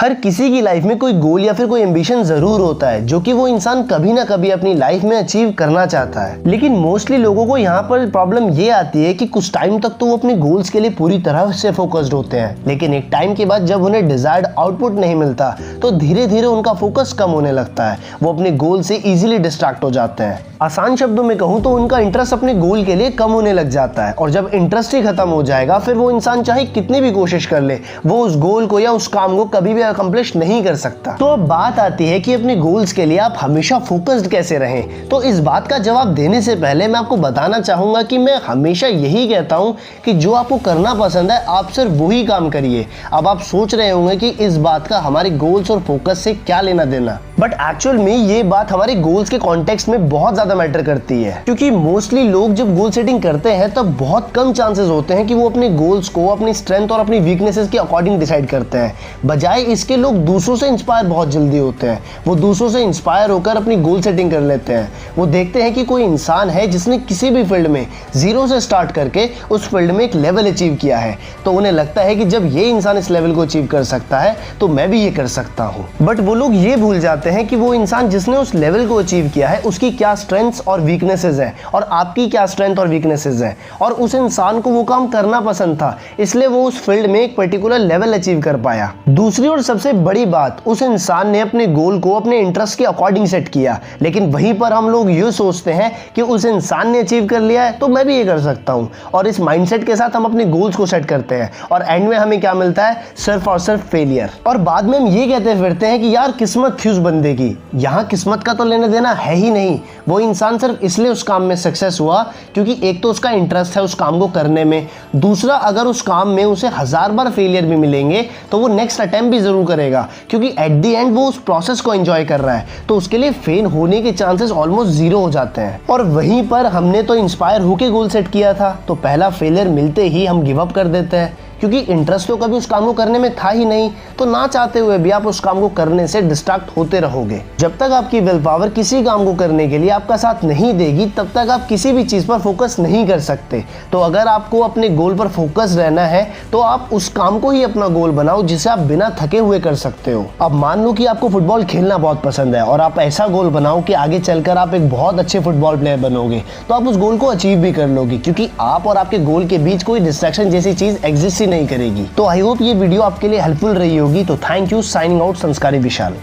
हर किसी की लाइफ में कोई गोल या फिर कोई एम्बिशन जरूर होता है जो कि वो इंसान कभी ना कभी अपनी लाइफ में अचीव करना चाहता है। लेकिन मोस्टली लोगों को यहाँ पर प्रॉब्लम ये आती है कि कुछ टाइम तक तो वो अपने गोल्स के लिए पूरी तरह से फोकस्ड होते हैं, लेकिन एक टाइम के बाद जब उन्हें डिजायर्ड आउटपुट नहीं मिलता तो धीरे धीरे उनका फोकस कम होने लगता है। वो अपने गोल से इजीली डिस्ट्रैक्ट हो जाते हैं। आसान शब्दों में कहूँ तो उनका इंटरेस्ट अपने गोल के लिए कम होने लग जाता है, और जब इंटरेस्ट ही खत्म हो जाएगा फिर वो इंसान चाहे कितनी भी कोशिश कर ले वो उस गोल को या उस काम को कभी भी अकम्प्लिश नहीं कर सकता। तो अब बात आती है कि अपने गोल्स के लिए आप हमेशा फोकस्ड कैसे रहें। तो इस बात का जवाब देने से पहले मैं आपको बताना चाहूंगा कि मैं हमेशा यही कहता हूं कि जो आपको करना पसंद है आप सिर्फ वही काम करिए। अब आप सोच रहे होंगे कि इस बात का हमारे गोल्स और फोकस से क्या लेना देना, बट एक्चुअल में ये बात हमारे गोल्स के कॉन्टेक्स्ट में बहुत ज्यादा मैटर करती है, क्योंकि मोस्टली लोग जब गोल सेटिंग करते हैं तब बहुत कम चांसेस होते हैं कि वो अपने गोल्स को अपनी स्ट्रेंथ और अपनी वीकनेसेस के अकॉर्डिंग डिसाइड करते हैं। बजाय इसके लोग दूसरों से इंस्पायर बहुत जल्दी होते हैं। वो दूसरों से इंस्पायर होकर अपनी गोल सेटिंग कर लेते हैं। वो देखते हैं कि कोई इंसान है जिसने किसी भी फील्ड में जीरो से स्टार्ट करके उस फील्ड में एक लेवल अचीव किया है, तो उन्हें लगता है कि जब ये इंसान इस लेवल को अचीव कर सकता है तो मैं भी ये कर सकता हूँ। बट वो लोग ये भूल जाते हैं कि वो इंसान जिसने उस लेवल को अचीव किया है उसकी क्या स्ट्रेंथ्स और वीकनेसेस हैं और आपकी क्या स्ट्रेंथ और वीकनेसेस हैं, और उस इंसान को वो काम करना पसंद था इसलिए वो उस फील्ड में एक पर्टिकुलर लेवल अचीव कर पाया। दूसरी और सबसे बड़ी बात, उस इंसान ने अपने गोल को अपने इंटरेस्ट के अकॉर्डिंग सेट किया, लेकिन वहीं पर हम लोग ये सोचते हैं कि उस इंसान ने अचीव कर लिया है तो मैं भी ये कर सकता हूँ, और इस माइंडसेट के साथ हम अपने गोल्स को सेट करते हैं और एंड में हमें क्या मिलता है, सिर्फ और सिर्फ फेलियर। और बाद में हम ये कहते फिरते हैं कि यार किस्मत थी उस बंदे की। यहाँ किस्मत का तो लेने देना है ही नहीं। वो इंसान सिर्फ इसलिए उस काम में सक्सेस हुआ क्योंकि एक तो उसका इंटरेस्ट है उस काम को करने में, दूसरा अगर उस काम में उसे 1000 बार फेलियर भी मिलेंगे तो वो नेक्स्ट अटेम्प्ट भी जरूर करेगा, क्योंकि एट द एंड वो उस प्रोसेस को एंजॉय कर रहा है, तो उसके लिए फेल होने के चांसेस ऑलमोस्ट जीरो हो जाते हैं। और वहीं पर हमने तो इंस्पायर होके गोल सेट किया था, तो पहला फेलियर मिलते ही हम गिव अप कर देते हैं, क्योंकि इंटरेस्ट तो कभी उस काम को करने में था ही नहीं, तो ना चाहते हुए भी आप उस काम को करने से डिस्ट्रैक्ट होते रहोगे। जब तक आपकी विल पावर किसी काम को करने के लिए आपका साथ नहीं देगी तब तक आप किसी भी चीज पर फोकस नहीं कर सकते। तो अगर आपको अपने गोल पर फोकस रहना है तो आप उस काम को ही अपना गोल बनाओ जिसे आप बिना थके हुए कर सकते हो। अब मान लो कि आपको फुटबॉल खेलना बहुत पसंद है और आप ऐसा गोल बनाओ कि आगे चलकर आप एक बहुत अच्छे फुटबॉल प्लेयर बनोगे, तो आप उस गोल को अचीव भी कर लोगे, क्योंकि आप और आपके गोल के बीच कोई डिस्ट्रैक्शन जैसी चीज एग्जिस्ट नहीं करेगी। तो आई होप ये वीडियो आपके लिए हेल्पफुल रही होगी। तो थैंक यू। साइनिंग आउट, संस्कारी विशाल।